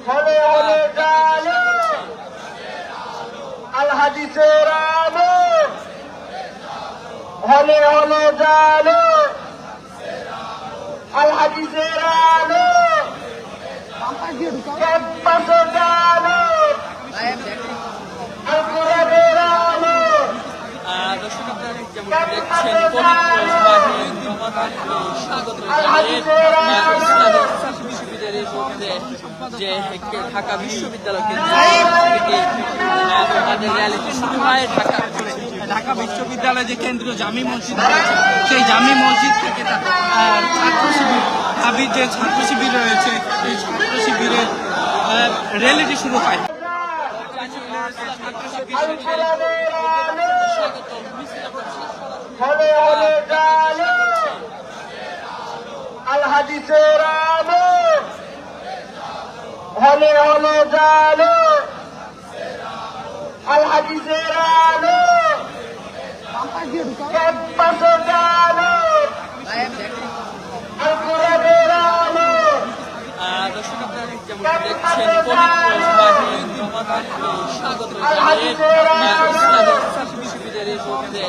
হলে হলে জানো আল হাদিসের আলো, হলে হলে জানো আল হাদিসের আলো, ক্যাম্পাসে জানো আল কোরআনের আলো। দর্শক আপনারা যেমন দেখছেন স্বাগত বিশ্ববিদ্যালয়ের মধ্যে যে ঢাকা বিশ্ববিদ্যালয় থেকে তাদের র্যালিটি শুরু হয় ঢাকা বিশ্ববিদ্যালয় যে কেন্দ্রীয় জামি মসজিদ রয়েছে সেই জামি মসজিদ থেকে ছাত্র শিবির আবির যে ছাত্র শিবির রয়েছে এই ছাত্র শিবিরের র্যালিটি শুরু হয়। হলে হলে জানো আল হাদিসের আলো, হলে হলে জানো আল হাদিসের আলো, ক্যাম্পাসে জানো আল কোরআনের আলো। দর্শক আপনারা যেমন দেখছেন স্বাগত বিশ্ববিদ্যালয়ের মধ্যে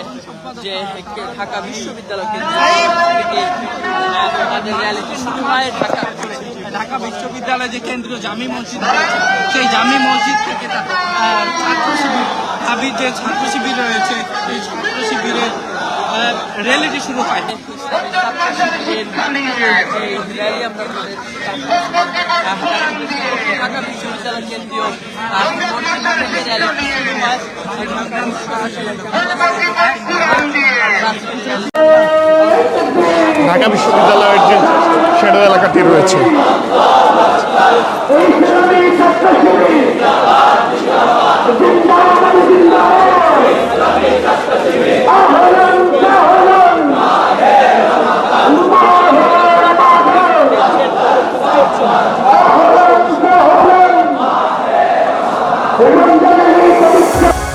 যে ঢাকা বিশ্ববিদ্যালয় থেকে তাদের র্যালিটি শুরু হয় ঢাকা বিশ্ববিদ্যালয় যে কেন্দ্রীয় জামি মসজিদ রয়েছে সেই জামি মসজিদ থেকে ছাত্র শিবির আবির যে ছাত্র শিবির রয়েছে এই ছাত্র শিবিরের র্যালিটি শুরু হয়। র্যালি আমরা ঢাকা বিশ্ববিদ্যালয় কেন্দ্রীয় ঢাকা বিশ্ববিদ্যালয়ের যে শ্যাডো এলাকাটি রয়েছে রমজানের